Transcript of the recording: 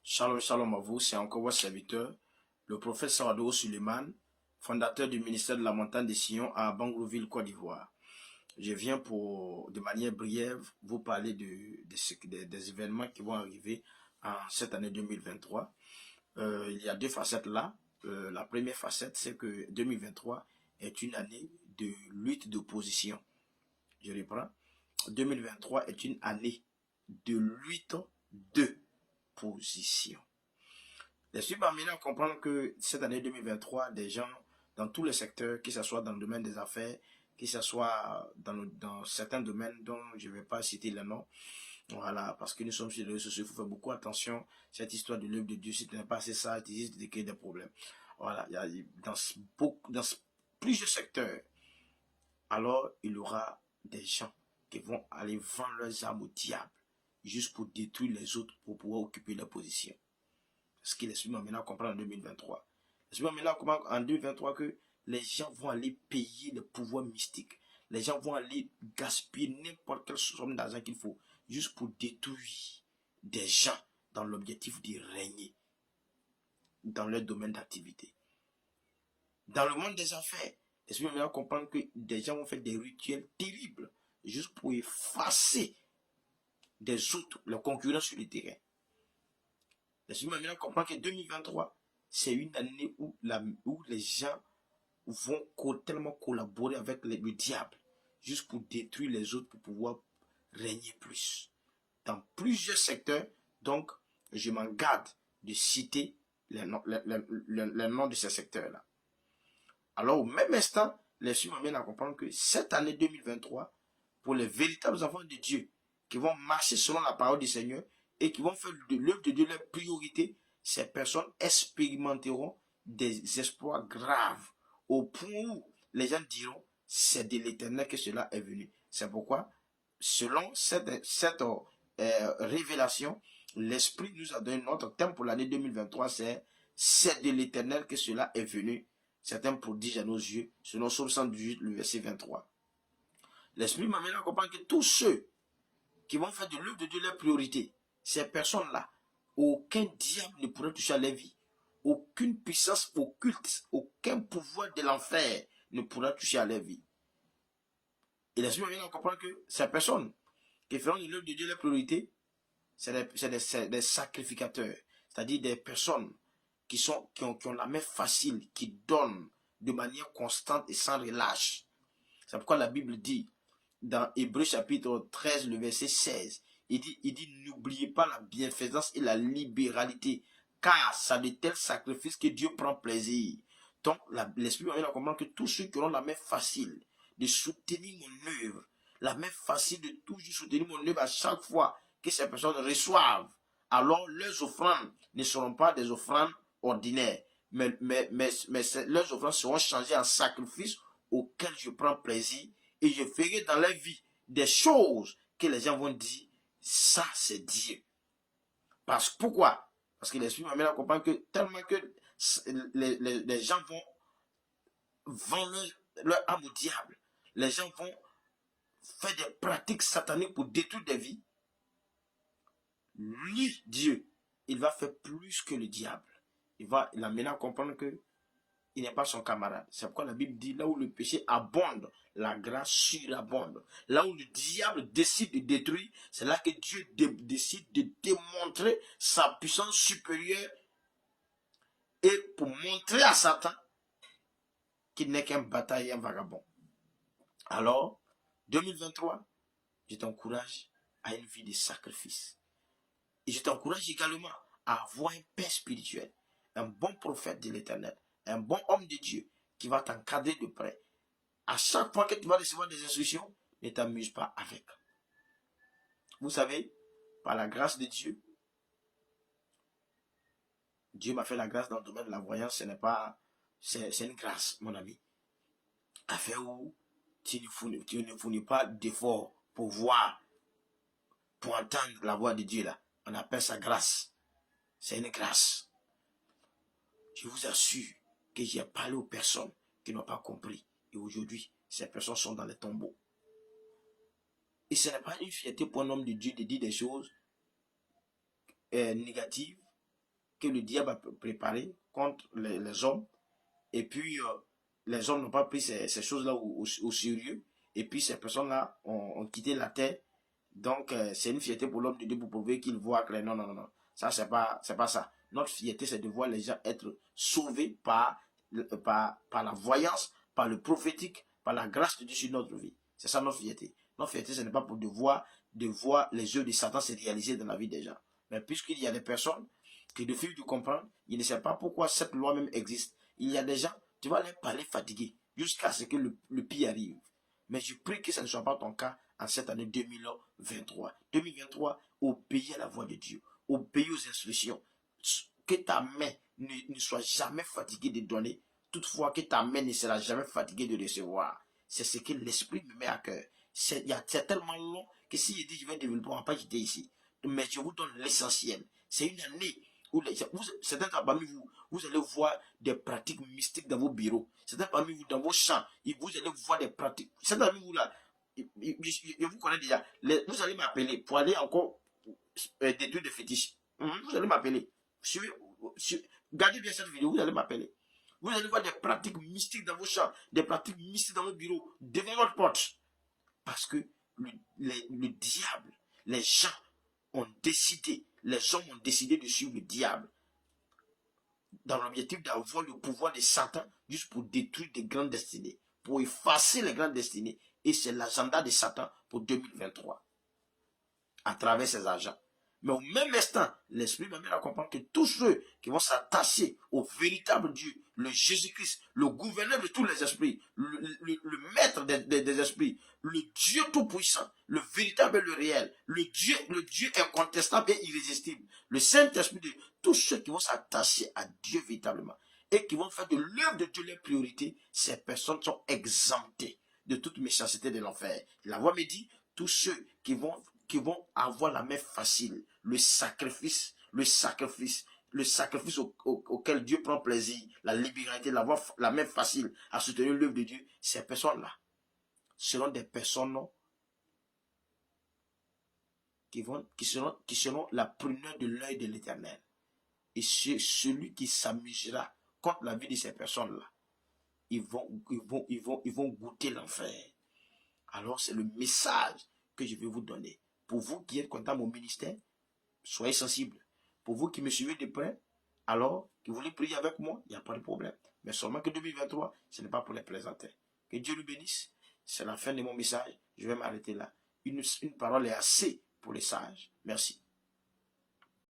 Shalom, shalom à vous, c'est encore votre serviteur, le prophète Sawadou Suleiman, fondateur du ministère de la montagne des Sillons à Bangrouville, Côte d'Ivoire. Je viens pour, de manière brève, vous parler des événements qui vont arriver en cette année 2023. Il y a deux facettes là. La première facette, c'est que 2023 est une année de lutte d'opposition. Je reprends. 2023 est une année de lutte de position. Les maintenant comprendre que cette année 2023, des gens dans tous les secteurs, que ce soit dans le domaine des affaires, que ce soit dans certains domaines dont je ne vais pas citer le nom, voilà, parce que nous sommes sur les réseaux sociaux, il faut faire beaucoup attention. Cette histoire de l'œuvre de Dieu, si tu n'as pas assez ça, tu risques de créer des problèmes. Voilà, il y a dans plusieurs secteurs, alors il y aura des gens qui vont aller vendre leurs armes au diable, juste pour détruire les autres, pour pouvoir occuper leur position. Ce qui l'Esprit m'a maintenant comprendre en 2023. L'Esprit m'a maintenant comprendre en 2023 que les gens vont aller payer le pouvoir mystique. Les gens vont aller gaspiller n'importe quelle somme d'argent qu'il faut, juste pour détruire des gens dans l'objectif de régner dans leur domaine d'activité. Dans le monde des affaires, l'Esprit m'a maintenant comprendre que des gens vont faire des rituels terribles, juste pour effacer des autres, leurs concurrents sur le terrain. L'Esprit m'a maintenant comprendre que 2023, c'est une année où les gens vont tellement collaborer avec le diable, juste pour détruire les autres, pour pouvoir régner plus. Dans plusieurs secteurs, donc, je m'en garde de citer les noms de ces secteurs-là. Alors, au même instant, l'Esprit m'a maintenant comprendre que cette année 2023, pour les véritables enfants de Dieu, qui vont marcher selon la parole du Seigneur, et qui vont faire de l'œuvre de Dieu leur priorité, ces personnes expérimenteront des exploits graves au point où les gens diront c'est de l'Éternel que cela est venu. C'est pourquoi, selon cette révélation, l'Esprit nous a donné notre thème pour l'année 2023, c'est de l'Éternel que cela est venu. C'est un prodige à nos yeux, selon Psaume 118, le verset 23. L'Esprit m'a maintenant compris que tous ceux qui vont faire de l'œuvre de Dieu leur priorité, ces personnes-là, aucun diable ne pourra toucher à leur vie. Aucune puissance occulte, aucun pouvoir de l'enfer ne pourra toucher à leur vie. Et l'Esprit m'a maintenant comprendre que ces personnes qui feront de l'œuvre de Dieu leur priorité, c'est des sacrificateurs, c'est-à-dire des personnes qui ont la main facile, qui donnent de manière constante et sans relâche. C'est pourquoi la Bible dit, dans Hébreux chapitre 13, le verset 16, il dit, n'oubliez pas la bienfaisance et la libéralité, car c'est de tels sacrifices que Dieu prend plaisir. Donc, l'Esprit m'a à comprendre que tous ceux qui auront la main facile de soutenir mon œuvre, la main facile de toujours soutenir mon œuvre à chaque fois que ces personnes reçoivent, alors leurs offrandes ne seront pas des offrandes ordinaires, mais leurs offrandes seront changées en sacrifices auxquels je prends plaisir, et je ferai dans leur vie des choses que les gens vont dire, ça c'est Dieu. Pourquoi? Parce que l'Esprit m'a mis à comprendre que tellement que les gens vont vendre leur âme au diable, les gens vont faire des pratiques sataniques pour détruire des vies, lui, Dieu, il va faire plus que le diable. Il va l'amener à comprendre que il n'est pas son camarade. C'est pourquoi la Bible dit, là où le péché abonde, la grâce surabonde. Là où le diable décide de détruire, c'est là que Dieu décide de démontrer sa puissance supérieure et pour montrer à Satan qu'il n'est qu'un bataille et un vagabond. Alors, 2023, je t'encourage à une vie de sacrifice. Et je t'encourage également à avoir un père spirituel, un bon prophète de l'Éternel, un bon homme de Dieu qui va t'encadrer de près. À chaque fois que tu vas recevoir des instructions, ne t'amuse pas avec. Vous savez, par la grâce de Dieu, Dieu m'a fait la grâce dans le domaine de la voyance, c'est une grâce, mon ami. Afin où tu ne fournis pas d'effort pour voir, pour entendre la voix de Dieu là. On appelle ça grâce. C'est une grâce. Je vous assure que j'ai parlé aux personnes qui n'ont pas compris. Et aujourd'hui, ces personnes sont dans les tombeaux. Et ce n'est pas une fierté pour un homme de Dieu de dire des choses négatives que le diable a préparées contre les hommes. Et puis, les hommes n'ont pas pris ces choses-là au sérieux. Et puis, ces personnes-là ont quitté la terre. Donc, c'est une fierté pour l'homme de Dieu pour prouver qu'il voit clair. Non, non, non, non. Ça, c'est pas ça. Notre fierté, c'est de voir les gens être sauvés par la voyance, par le prophétique, par la grâce de Dieu sur notre vie. C'est ça notre fierté. Notre fierté, ce n'est pas pour de voir les œuvres de Satan se réaliser dans la vie des gens. Mais puisqu'il y a des personnes qui refusent de comprendre, ils ne savent pas pourquoi cette loi même existe. Il y a des gens, tu vas leur parler fatigués jusqu'à ce que le pire arrive. Mais je prie que ce ne soit pas ton cas en cette année 2023. 2023, obéis à la voix de Dieu. Obéis aux instructions. Que ta main ne soit jamais fatiguée de donner. Toutefois, que ta main ne sera jamais fatiguée de recevoir. C'est ce que l'Esprit me met à cœur. C'est tellement long que si je dis je vais développer, on ne va pas quitter ici. Mais je vous donne l'essentiel. C'est une année où certains parmi vous, vous allez voir des pratiques mystiques dans vos bureaux. Certains parmi vous, dans vos champs, vous allez voir des pratiques. Certains parmi vous là, je vous connais déjà. Vous allez m'appeler pour aller encore détruire des fétiches. Vous allez m'appeler. Gardez bien cette vidéo, vous allez m'appeler. Vous allez voir des pratiques mystiques dans vos champs, des pratiques mystiques dans vos bureaux, devant votre porte. Parce que le diable, les gens ont décidé, les hommes ont décidé de suivre le diable dans l'objectif d'avoir le pouvoir de Satan juste pour détruire des grandes destinées, pour effacer les grandes destinées. Et c'est l'agenda de Satan pour 2023 à travers ses agents. Mais au même instant, l'Esprit m'a mis à comprendre que tous ceux qui vont s'attacher au véritable Dieu, le Jésus-Christ, le gouverneur de tous les esprits, le maître des esprits, le Dieu tout-puissant, le véritable et le réel, le Dieu incontestable et irrésistible, le Saint-Esprit de tous ceux qui vont s'attacher à Dieu véritablement et qui vont faire de l'œuvre de Dieu leur priorité, ces personnes sont exemptées de toute méchanceté de l'enfer. La voix me dit, tous ceux qui vont avoir la main facile, le sacrifice auquel Dieu prend plaisir, la libéralité, la main facile à soutenir l'œuvre de Dieu, ces personnes-là seront des personnes qui seront la prunelle de l'œil de l'Éternel. Et celui qui s'amusera contre la vie de ces personnes-là, ils vont goûter l'enfer. Alors c'est le message que je vais vous donner. Pour vous qui êtes content de mon ministère, soyez sensibles. Pour vous qui me suivez de près, alors, que vous voulez prier avec moi, il n'y a pas de problème. Mais seulement que 2023, ce n'est pas pour les plaisanter. Que Dieu nous bénisse. C'est la fin de mon message. Je vais m'arrêter là. Une parole est assez pour les sages. Merci.